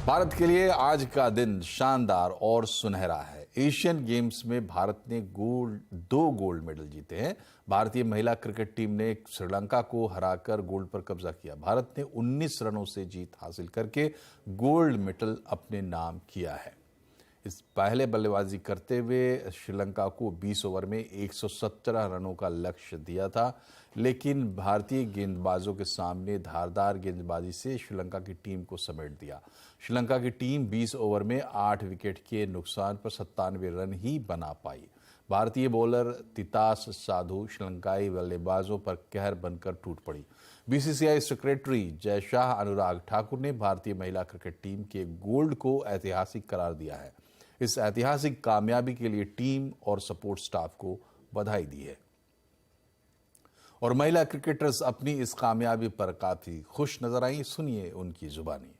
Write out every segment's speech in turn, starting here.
भारत के लिए आज का दिन शानदार और सुनहरा है। एशियन गेम्स में भारत ने दो गोल्ड मेडल जीते हैं। भारतीय महिला क्रिकेट टीम ने श्रीलंका को हराकर गोल्ड पर कब्जा किया। भारत ने 19 रनों से जीत हासिल करके गोल्ड मेडल अपने नाम किया है। इस पहले बल्लेबाजी करते हुए श्रीलंका को 20 ओवर में 117 रनों का लक्ष्य दिया था, लेकिन भारतीय गेंदबाजों के सामने धारदार गेंदबाजी से श्रीलंका की टीम को समेट दिया। श्रीलंका की टीम 20 ओवर में 8 विकेट के नुकसान पर 97 रन ही बना पाई। भारतीय बॉलर तितास साधु श्रीलंकाई बल्लेबाजों पर कहर बनकर टूट पड़ी। बीसीसीआई सेक्रेटरी जयशाह अनुराग ठाकुर ने भारतीय महिला क्रिकेट टीम के गोल्ड को ऐतिहासिक करार दिया है। इस ऐतिहासिक कामयाबी के लिए टीम और सपोर्ट स्टाफ को बधाई दी है। और महिला क्रिकेटर्स अपनी इस कामयाबी पर काफी खुश नजर आई। सुनिए उनकी जुबानी।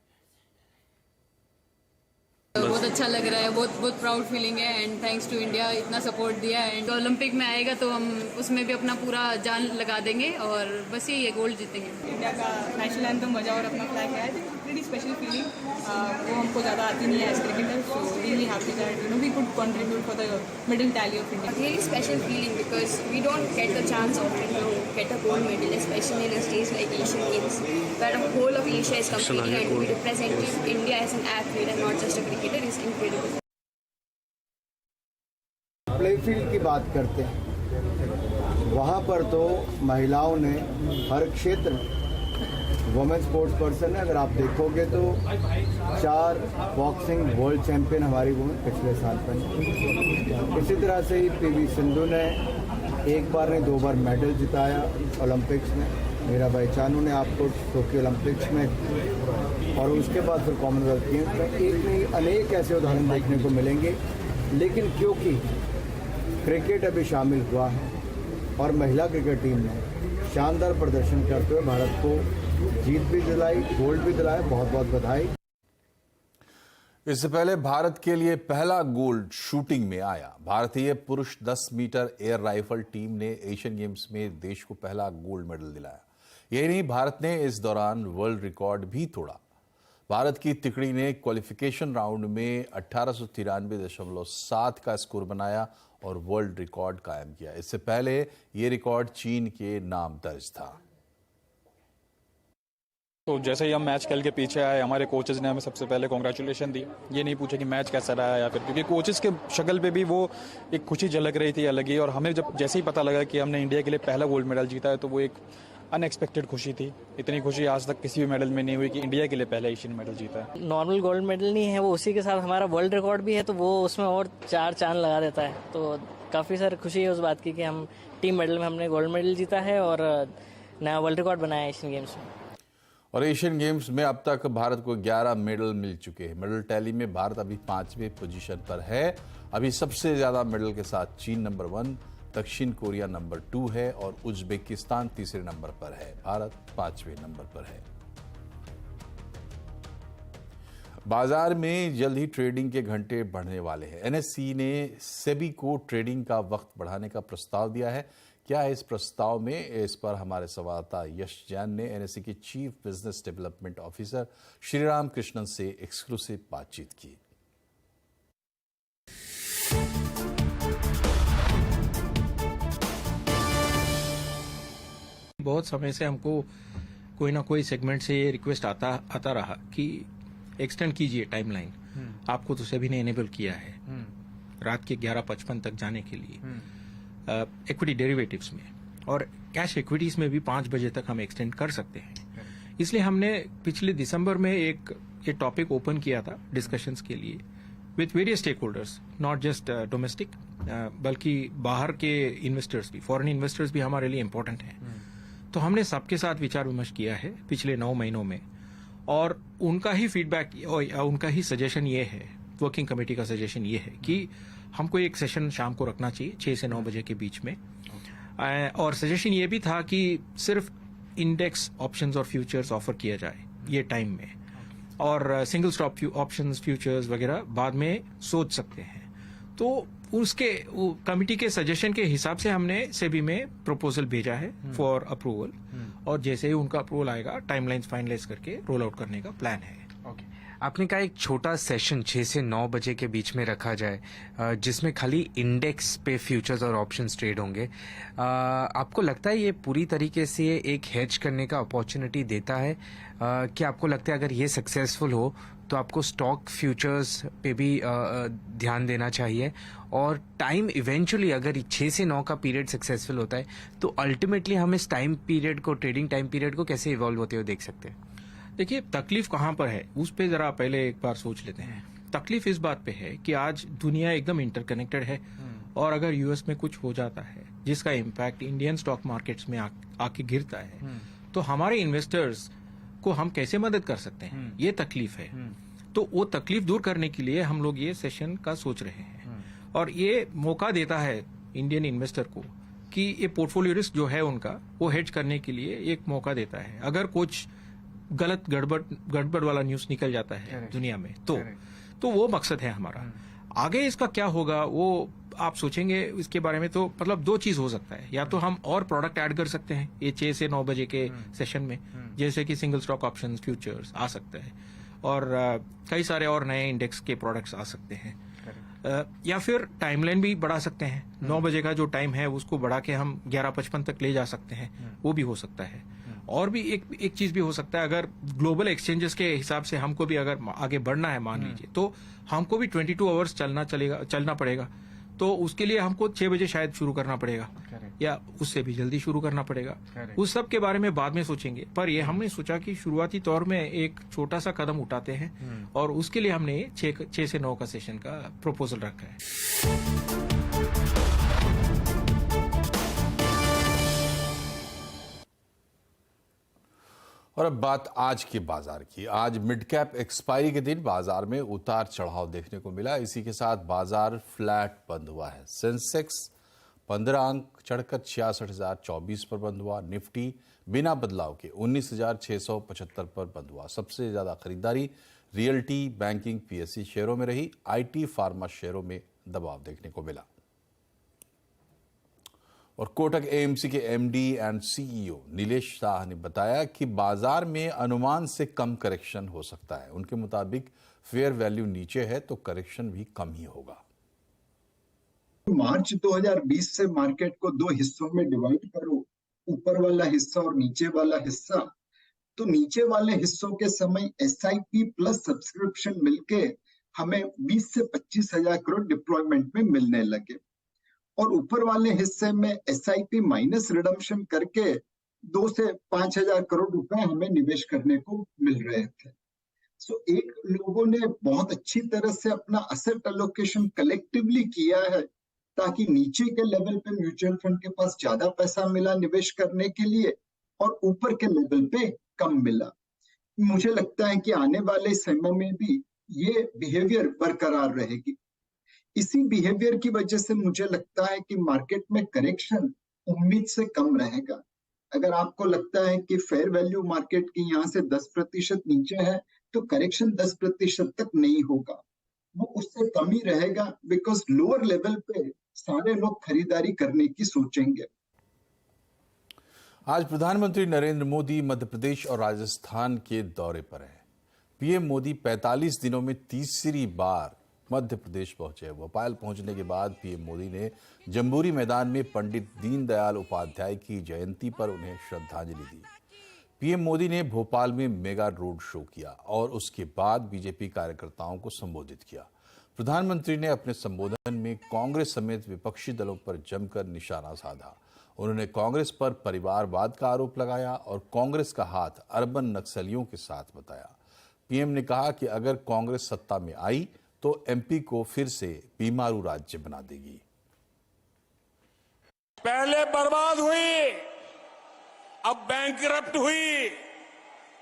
बहुत अच्छा लग रहा है, बहुत प्राउड फीलिंग है एंड थैंक्स टू इंडिया, इतना सपोर्ट दिया है। तो ओलंपिक में आएगा तो हम उसमें भी अपना पूरा जान लगा देंगे और बस ये गोल्ड जीतेंगे। इंडिया का नेशनल एंथम बजा और अपना फ्लैग है, प्रीटी स्पेशल फीलिंग। वो हमको ज़्यादा आती नहीं है as cricketer, so really happy that we could contribute for the medal tally of India. Really special feeling because we don't get the chance often to get a gold medal, especially in a stage like Asian Games, where the whole of Asia is competing and to be representing India as an athlete and not just a cricketer is incredible. Play field की बात करते हैं, वहाँ पर तो महिलाओं ने हर क्षेत्र में वुमेन स्पोर्ट्स पर्सन है। अगर आप देखोगे तो 4 बॉक्सिंग वर्ल्ड चैंपियन हमारी वुमेन पिछले साल बनी। इसी तरह से ही पीवी सिंधु ने एक बार नहीं 2 बार मेडल जिताया ओलंपिक्स में। मीराबाई चानू ने आपको टोक्यो ओलंपिक्स में और उसके बाद फिर कॉमनवेल्थ गेम्स में एक नहीं अनेक ऐसे उदाहरण देखने को मिलेंगे। लेकिन क्योंकि क्रिकेट अभी शामिल हुआ है और महिला क्रिकेट टीम ने शानदार प्रदर्शन करते हुए भारत को जीत भी दिलाई, गोल्ड भी दिलाया, बहुत बहुत बधाई। इससे पहले भारत के लिए पहला गोल्ड शूटिंग में आया। भारतीय पुरुष 10 मीटर एयर राइफल टीम ने एशियन गेम्स में देश को पहला गोल्ड मेडल दिलाया। यही नहीं, भारत ने इस दौरान वर्ल्ड रिकॉर्ड भी तोड़ा। भारत की तिकड़ी ने क्वालिफिकेशन राउंड में 1893.7 का स्कोर बनाया और वर्ल्ड रिकॉर्ड कायम किया। इससे पहले यह रिकॉर्ड चीन के नाम दर्ज था। तो जैसे ही हम मैच खेल के पीछे आए, हमारे कोचेज ने हमें सबसे पहले कॉन्ग्रेचुलेशन दी। ये नहीं पूछा कि मैच कैसा रहा या फिर, क्योंकि कोचेज के शक्ल पे भी वो एक खुशी झलक रही थी अलग ही। और हमें जब जैसे ही पता लगा कि हमने इंडिया के लिए पहला गोल्ड मेडल जीता है तो वो एक अनएक्सपेक्टेड खुशी थी। इतनी खुशी आज तक किसी भी मेडल में नहीं हुई कि इंडिया के लिए पहला एशियन मेडल जीता है। नॉर्मल गोल्ड मेडल नहीं है वो, उसी के साथ हमारा वर्ल्ड रिकॉर्ड भी है तो वो उसमें और 4 चांद लगा देता है। तो काफ़ी सारी खुशी है उस बात की कि हम टीम मेडल में हमने गोल्ड मेडल जीता है और नया वर्ल्ड रिकॉर्ड बनाया एशियन गेम्स में। और एशियन गेम्स में अब तक भारत को 11 मेडल मिल चुके हैं। मेडल टैली में भारत अभी 5वें पोजीशन पर है। अभी सबसे ज्यादा मेडल के साथ चीन नंबर 1, दक्षिण कोरिया नंबर 2 है और उज्बेकिस्तान तीसरे नंबर पर है। भारत 5वें नंबर पर है। बाजार में जल्द ही ट्रेडिंग के घंटे बढ़ने वाले हैं। एनएससी ने सेबी को ट्रेडिंग का वक्त बढ़ाने का प्रस्ताव दिया है। क्या है इस प्रस्ताव में, इस पर हमारे संवाददाता यश जैन ने एनएससी के chief business development officer Shriram Krishnan से एक्सक्लूसिव बातचीत की। बहुत समय से हमको कोई ना कोई सेगमेंट से ये रिक्वेस्ट आता रहा कि एक्सटेंड कीजिए टाइमलाइन। आपको तो सभी ने एनेबल किया है रात के 11:55 तक जाने के लिए इक्विटी डेरिवेटिव्स में, और कैश इक्विटीज में भी 5 बजे तक हम एक्सटेंड कर सकते हैं। इसलिए हमने पिछले दिसंबर में ये टॉपिक ओपन किया था डिस्कशंस के लिए with various stakeholders, not just domestic बल्कि बाहर के इन्वेस्टर्स भी, फॉरेन इन्वेस्टर्स भी हमारे लिए इम्पोर्टेंट हैं। तो हमने सबके साथ विचार विमर्श किया है पिछले 9 महीनों में, और उनका ही फीडबैक, उनका ही सजेशन ये है, वर्किंग कमेटी का सजेशन ये है कि हमको एक सेशन शाम को रखना चाहिए 6 से 9 बजे के बीच में। और सजेशन ये भी था कि सिर्फ इंडेक्स ऑप्शंस और फ्यूचर्स ऑफर किया जाए ये टाइम में, और सिंगल स्टॉप ऑप्शंस फ्यूचर्स वगैरह बाद में सोच सकते हैं। तो उसके कमिटी के सजेशन के हिसाब से हमने सेबी में प्रपोजल भेजा है फॉर अप्रूवल, और जैसे ही उनका अप्रूवल आएगा टाइमलाइंस फाइनलाइज करके रोल आउट करने का प्लान है। ओके, आपने कहा एक छोटा सेशन 6 से 9 बजे के बीच में रखा जाए जिसमें खाली इंडेक्स पे फ्यूचर्स और ऑप्शंस ट्रेड होंगे। आपको लगता है ये पूरी तरीके से एक हेज करने का अपॉर्चुनिटी देता है? क्या आपको लगता है अगर ये सक्सेसफुल हो तो आपको स्टॉक फ्यूचर्स पे भी ध्यान देना चाहिए? और टाइम इवेंचुअली अगर 6 से 9 का पीरियड सक्सेसफुल होता है तो अल्टीमेटली हम इस टाइम पीरियड को, ट्रेडिंग टाइम पीरियड को कैसे इवॉल्व होते हुए देख सकते हैं? देखिए, तकलीफ कहाँ पर है उस पे जरा पहले एक बार सोच लेते हैं। तकलीफ इस बात पे है कि आज दुनिया एकदम इंटरकनेक्टेड है और अगर यूएस में कुछ हो जाता है जिसका इम्पैक्ट इंडियन स्टॉक मार्केट्स में आके गिरता है तो हमारे इन्वेस्टर्स को हम कैसे मदद कर सकते हैं, ये तकलीफ है। तो वो तकलीफ दूर करने के लिए हम लोग ये सेशन का सोच रहे हैं और ये मौका देता है इंडियन इन्वेस्टर को कि ये पोर्टफोलियो रिस्क जो है उनका वो हेज करने के लिए एक मौका देता है। अगर कुछ गलत गड़बड़ वाला न्यूज निकल जाता है दुनिया में तो वो मकसद है हमारा। आगे इसका क्या होगा वो आप सोचेंगे इसके बारे में तो मतलब दो चीज हो सकता है, या तो हम और प्रोडक्ट ऐड कर सकते हैं ये 6 से 9 बजे के सेशन में, जैसे कि सिंगल स्टॉक ऑप्शंस, फ्यूचर्स आ सकते हैं और कई सारे और नए इंडेक्स के प्रोडक्ट्स आ सकते हैं, या फिर टाइमलाइन भी बढ़ा सकते हैं। 9 बजे का जो टाइम है उसको बढ़ा के हम 11:55 तक ले जा सकते हैं, वो भी हो सकता है। और भी एक चीज भी हो सकता है, अगर ग्लोबल एक्सचेंजेस के हिसाब से हमको भी अगर आगे बढ़ना है मान लीजिए तो हमको भी 22 आवर्स चलना पड़ेगा, तो उसके लिए हमको 6 बजे शायद शुरू करना पड़ेगा या उससे भी जल्दी शुरू करना पड़ेगा। उस सब के बारे में बाद में सोचेंगे, पर ये हमने सोचा कि शुरुआती तौर में एक छोटा सा कदम उठाते हैं और उसके लिए हमने 6 से 9 का सेशन का प्रपोजल रखा है। और अब बात आज के बाजार की। आज मिड कैप एक्सपायरी के दिन बाजार में उतार चढ़ाव देखने को मिला। इसी के साथ बाजार फ्लैट बंद हुआ है। सेंसेक्स 15 अंक चढ़कर 66,024 पर बंद हुआ। निफ्टी बिना बदलाव के 19,675 पर बंद हुआ। सबसे ज्यादा खरीदारी रियल्टी, बैंकिंग, पीएससी शेयरों में रही। आईटी, फार्मा शेयरों में दबाव देखने को मिला। और कोटक एएमसी के MD and CEO Nilesh Shah ने बताया कि बाजार में अनुमान से कम करेक्शन हो सकता है। उनके मुताबिक फेयर वैल्यू नीचे है तो करेक्शन भी कम ही होगा। मार्च 2020 से मार्केट को 2 हिस्सों में डिवाइड करो, ऊपर वाला हिस्सा और नीचे वाला हिस्सा, तो नीचे वाले हिस्सों के समय एसआईपी प्लस सब्सक्रिप्शन मिलके हमें 20 से 25,000 करोड़ डिप्लॉयमेंट में मिलने लगे और ऊपर वाले हिस्से में एसआईपी माइनस रिडम्पशन करके 2 से 5,000 करोड़ रुपए हमें निवेश करने को मिल रहे थे। सो एक लोगों ने बहुत अच्छी तरह से अपना असेट एलोकेशन कलेक्टिवली किया है ताकि नीचे के लेवल पे म्यूचुअल फंड के पास ज्यादा पैसा मिला निवेश करने के लिए और ऊपर के लेवल पे कम मिला। मुझे लगता है कि आने वाले समय में भी ये बिहेवियर बरकरार रहेगी। इसी बिहेवियर की वजह से मुझे लगता है कि मार्केट में करेक्शन उम्मीद से कम रहेगा। अगर आपको लगता है कि फेयर वैल्यू मार्केट की यहाँ से 10% नीचे है तो करेक्शन 10% तक नहीं होगा, वो उससे कम ही रहेगा, बिकॉज लोअर लेवल पे सारे लोग खरीदारी करने की सोचेंगे। आज प्रधानमंत्री नरेंद्र मोदी मध्य प्रदेश और राजस्थान के दौरे पर हैं। पीएम मोदी 45 दिनों में तीसरी बार मध्य प्रदेश पहुंचे। भोपाल पहुंचने के बाद पीएम मोदी ने जम्बूरी मैदान में पंडित दीनदयाल उपाध्याय की जयंती पर उन्हें श्रद्धांजलि दी। पीएम मोदी ने भोपाल में मेगा रोड शो किया और उसके बाद बीजेपी कार्यकर्ताओं को संबोधित किया। प्रधानमंत्री ने अपने संबोधन में कांग्रेस समेत विपक्षी दलों पर जमकर निशाना साधा। उन्होंने कांग्रेस पर परिवारवाद का आरोप लगाया और कांग्रेस का हाथ अर्बन नक्सलियों के साथ बताया। पीएम ने कहा कि अगर कांग्रेस सत्ता में आई तो एमपी को फिर से बीमारू राज्य बना देगी। पहले बर्बाद हुई, अब बैंकरप्ट हुई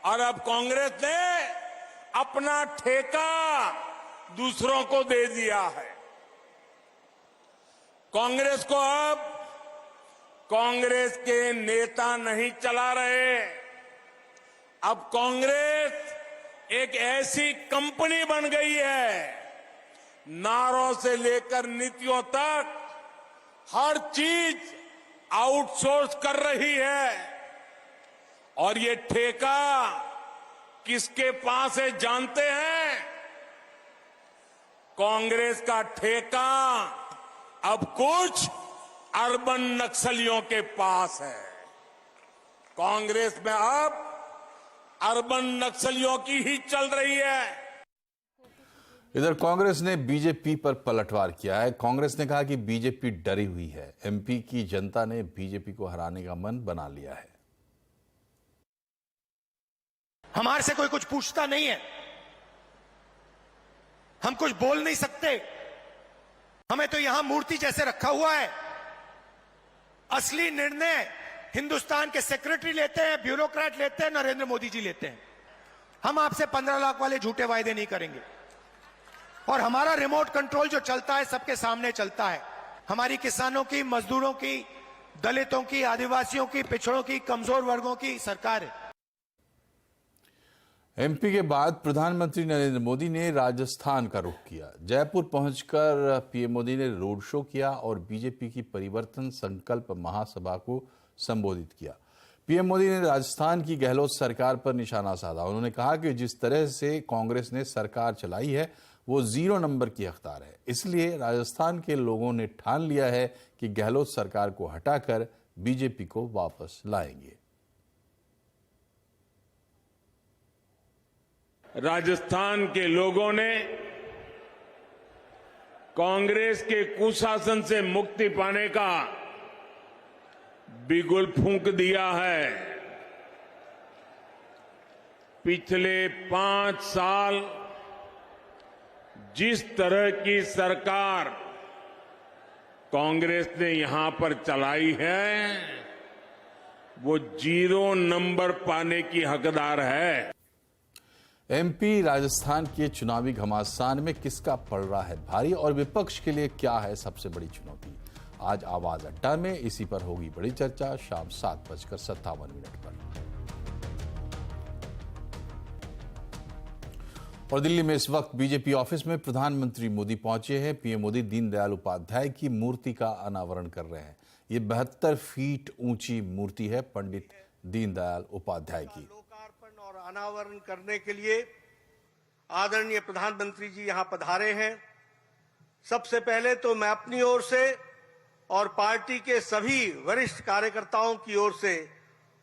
और अब कांग्रेस ने अपना ठेका दूसरों को दे दिया है। कांग्रेस को अब कांग्रेस के नेता नहीं चला रहे, अब कांग्रेस एक ऐसी कंपनी बन गई है, नारों से लेकर नीतियों तक हर चीज आउटसोर्स कर रही है। और ये ठेका किसके पास है जानते हैं? कांग्रेस का ठेका अब कुछ अर्बन नक्सलियों के पास है। कांग्रेस में अब अर्बन नक्सलियों की ही चल रही है। इधर कांग्रेस ने बीजेपी पर पलटवार किया है। कांग्रेस ने कहा कि बीजेपी डरी हुई है। एमपी की जनता ने बीजेपी को हराने का मन बना लिया है। हमारे से कोई कुछ पूछता नहीं है, हम कुछ बोल नहीं सकते, हमें तो यहां मूर्ति जैसे रखा हुआ है। असली निर्णय हिंदुस्तान के सेक्रेटरी लेते हैं, ब्यूरोक्रेट लेते हैं, नरेंद्र मोदी जी लेते हैं। हम आपसे 15 लाख वाले झूठे वायदे नहीं करेंगे और हमारा रिमोट कंट्रोल जो चलता है सबके सामने चलता है। हमारी किसानों की, मजदूरों की, दलितों की, आदिवासियों की, पिछड़ों की, कमजोर वर्गों की सरकार है। एमपी के बाद प्रधानमंत्री नरेंद्र मोदी ने राजस्थान का रुख किया। जयपुर पहुंचकर पीएम मोदी ने रोड शो किया और बीजेपी की परिवर्तन संकल्प महासभा को संबोधित किया। पीएम मोदी ने राजस्थान की गहलोत सरकार पर निशाना साधा। उन्होंने कहा कि जिस तरह से कांग्रेस ने सरकार चलाई है वो 0 नंबर की हकदार है, इसलिए राजस्थान के लोगों ने ठान लिया है कि गहलोत सरकार को हटाकर बीजेपी को वापस लाएंगे। राजस्थान के लोगों ने कांग्रेस के कुशासन से मुक्ति पाने का बिगुल फूंक दिया है। पिछले 5 साल जिस तरह की सरकार कांग्रेस ने यहां पर चलाई है वो 0 नंबर पाने की हकदार है। एमपी राजस्थान के चुनावी घमासान में किसका पड़ रहा है भारी और विपक्ष के लिए क्या है सबसे बड़ी चुनौती? आज आवाज अड्डा में इसी पर होगी बड़ी चर्चा शाम 7:57 पर। और दिल्ली में इस वक्त बीजेपी ऑफिस में प्रधानमंत्री मोदी पहुंचे हैं। पीएम मोदी दीनदयाल उपाध्याय की मूर्ति का अनावरण कर रहे हैं। ये 72 फीट ऊंची मूर्ति है पंडित दीनदयाल उपाध्याय की। लोकार्पण और अनावरण करने के लिए आदरणीय प्रधानमंत्री जी यहां पधारे हैं। सबसे पहले तो मैं अपनी ओर से और पार्टी के सभी वरिष्ठ कार्यकर्ताओं की ओर से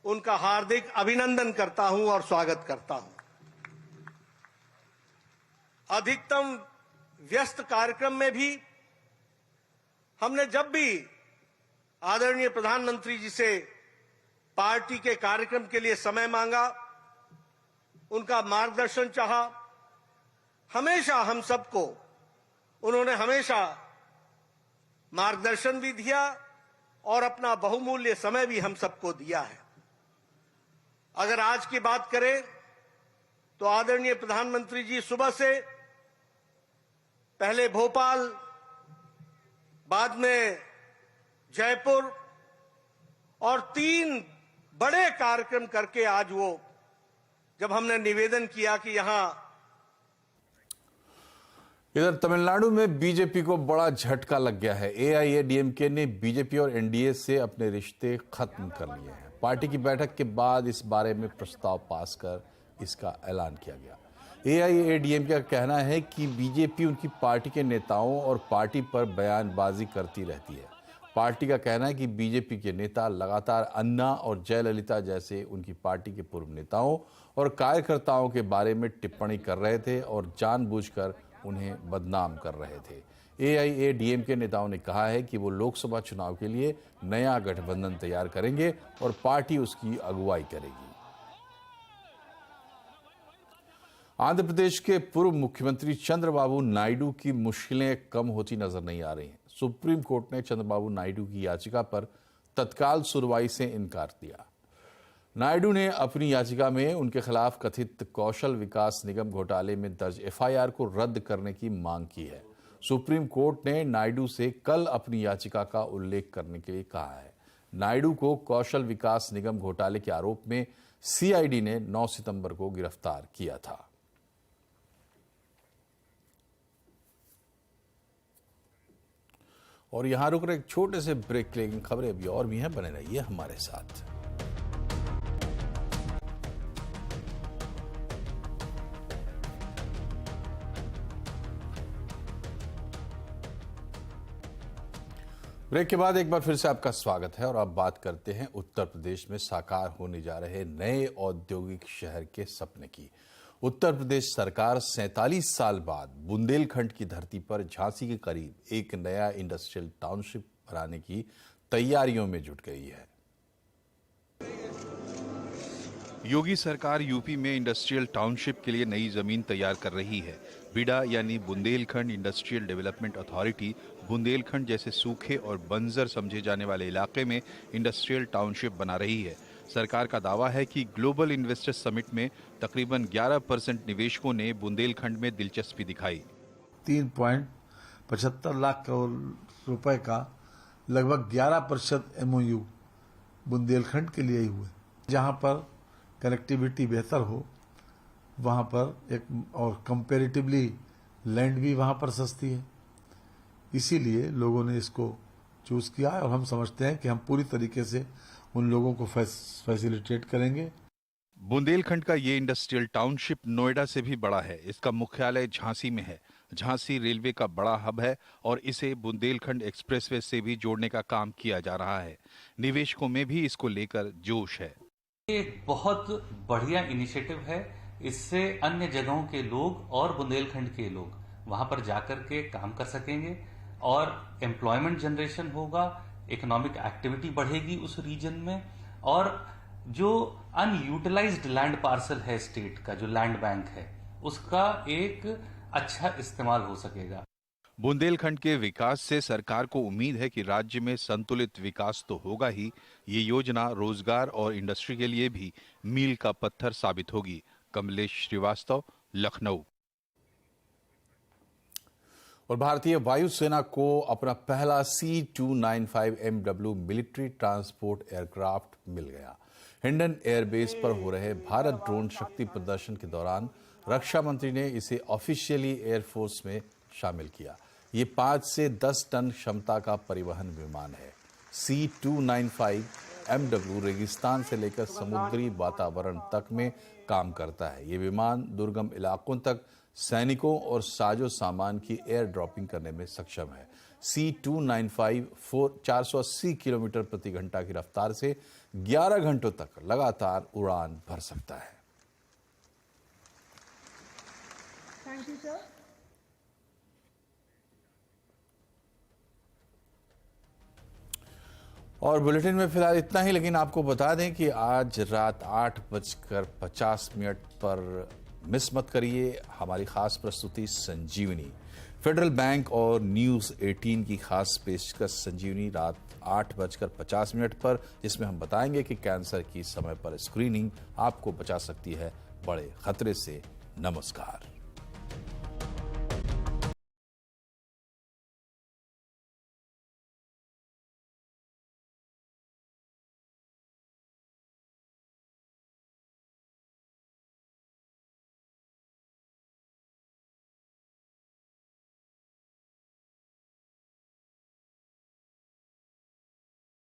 उनका हार्दिक अभिनंदन करता हूं और स्वागत करता हूं। अधिकतम व्यस्त कार्यक्रम में भी हमने जब भी आदरणीय प्रधानमंत्री जी से पार्टी के कार्यक्रम के लिए समय मांगा, उनका मार्गदर्शन चाहा, हमेशा हम सबको उन्होंने हमेशा मार्गदर्शन भी दिया और अपना बहुमूल्य समय भी हम सबको दिया है। अगर आज की बात करें तो आदरणीय प्रधानमंत्री जी सुबह से पहले भोपाल, बाद में जयपुर और 3 बड़े कार्यक्रम करके आज वो जब हमने निवेदन किया कि यहां। इधर तमिलनाडु में बीजेपी को बड़ा झटका लग गया है। एआईएडीएमके ने बीजेपी और एनडीए से अपने रिश्ते खत्म कर लिए हैं। पार्टी की बैठक के बाद इस बारे में प्रस्ताव पास कर इसका ऐलान किया गया। एआईएडीएमके का कहना है कि बीजेपी उनकी पार्टी के नेताओं और पार्टी पर बयानबाजी करती रहती है। पार्टी का कहना है कि बीजेपी के नेता लगातार अन्ना और जयललिता जैसे उनकी पार्टी के पूर्व नेताओं और कार्यकर्ताओं के बारे में टिप्पणी कर रहे थे और जानबूझकर उन्हें बदनाम कर रहे थे। एआईएडीएमके नेताओं ने कहा है कि वो लोकसभा चुनाव के लिए नया गठबंधन तैयार करेंगे और पार्टी उसकी अगुवाई करेगी। आंध्र प्रदेश के पूर्व मुख्यमंत्री चंद्रबाबू नायडू की मुश्किलें कम होती नजर नहीं आ रही हैं। सुप्रीम कोर्ट ने चंद्रबाबू नायडू की याचिका पर तत्काल सुनवाई से इनकार दिया। नायडू ने अपनी याचिका में उनके खिलाफ कथित कौशल विकास निगम घोटाले में दर्ज एफआईआर को रद्द करने की मांग की है। सुप्रीम कोर्ट ने नायडू से कल अपनी याचिका का उल्लेख करने के लिए कहा है। नायडू को कौशल विकास निगम घोटाले के आरोप में सीआईडी ने 9 सितंबर को गिरफ्तार किया था। और यहां रुक रहे एक छोटे से ब्रेक, लेकिन खबरें अभी और भी हैं, बने रहिए हमारे साथ। ब्रेक के बाद एक बार फिर से आपका स्वागत है और अब बात करते हैं उत्तर प्रदेश में साकार होने जा रहे नए औद्योगिक शहर के सपने की। उत्तर प्रदेश सरकार 47 साल बाद बुंदेलखंड की धरती पर झांसी के करीब एक नया इंडस्ट्रियल टाउनशिप बनाने की तैयारियों में जुट गई है। योगी सरकार यूपी में इंडस्ट्रियल टाउनशिप के लिए नई जमीन तैयार कर रही है। बीडा यानी Bundelkhand industrial development authority Bundelkhand जैसे सूखे और बंजर समझे जाने वाले इलाके में इंडस्ट्रियल टाउनशिप बना रही है। सरकार का दावा है कि ग्लोबल इन्वेस्टर्स समिट में तकरीबन 11% निवेशकों ने बुंदेलखंड में दिलचस्पी दिखाई। 3.75 लाख करोड़ रुपए का लगभग 11% MOU बुंदेलखंड के लिए ही हुए, जहां पर कनेक्टिविटी बेहतर हो, वहां पर एक और कंपैरेटिवली लैंड भी वहां पर सस्ती है, इसीलिए लोगों ने इसको चूज किया है और हम समझते हैं कि हम पूरी तरीके से उन लोगों को फैसिलिटेट करेंगे। बुंदेलखंड का ये इंडस्ट्रियल टाउनशिप नोएडा से भी बड़ा है। इसका मुख्यालय झांसी में है। झांसी रेलवे का बड़ा हब है और इसे बुंदेलखंड एक्सप्रेसवे से भी जोड़ने का काम किया जा रहा है। निवेशकों में भी इसको लेकर जोश है। ये एक बहुत बढ़िया इनिशिएटिव है। इससे अन्य जगहों के लोग और बुंदेलखंड के लोग वहां पर जाकर के काम कर सकेंगे और एम्प्लॉयमेंट जनरेशन होगा, इकोनॉमिक एक्टिविटी बढ़ेगी उस रीजन में, और जो अनयूटिलाइज्ड लैंड पार्सल है स्टेट का, जो लैंड बैंक है, उसका एक अच्छा इस्तेमाल हो सकेगा। बुंदेलखंड के विकास से सरकार को उम्मीद है कि राज्य में संतुलित विकास तो होगा ही, ये योजना रोजगार और इंडस्ट्री के लिए भी मील का पत्थर साबित होगी। कमलेश श्रीवास्तव, लखनऊ। और भारतीय वायुसेना को अपना पहला C-295 MW military transport aircraft मिल गया। हिंडन एयरबेस पर हो रहे भारत ड्रोन शक्ति प्रदर्शन के दौरान रक्षा मंत्री ने इसे ऑफिशियली एयरफोर्स में शामिल किया। ये 5 से 10 टन क्षमता का परिवहन विमान है। C-295 MW रेगिस्तान से लेकर समुद्री वातावरण तक में काम करता है। ये विमान दुर्गम इलाकों तक सैनिकों और साजो सामान की एयर ड्रॉपिंग करने में सक्षम है। C-295 480 किलोमीटर प्रति घंटा की रफ्तार से 11 घंटों तक लगातार उड़ान भर सकता है। Thank you sir. और बुलेटिन में फिलहाल इतना ही, लेकिन आपको बता दें कि आज रात 8:50 पर मिस मत करिए हमारी खास प्रस्तुति संजीवनी। फेडरल बैंक और न्यूज़ 18 की खास पेशकश संजीवनी रात 8:50 पर, जिसमें हम बताएंगे कि कैंसर की समय पर स्क्रीनिंग आपको बचा सकती है बड़े खतरे से। नमस्कार।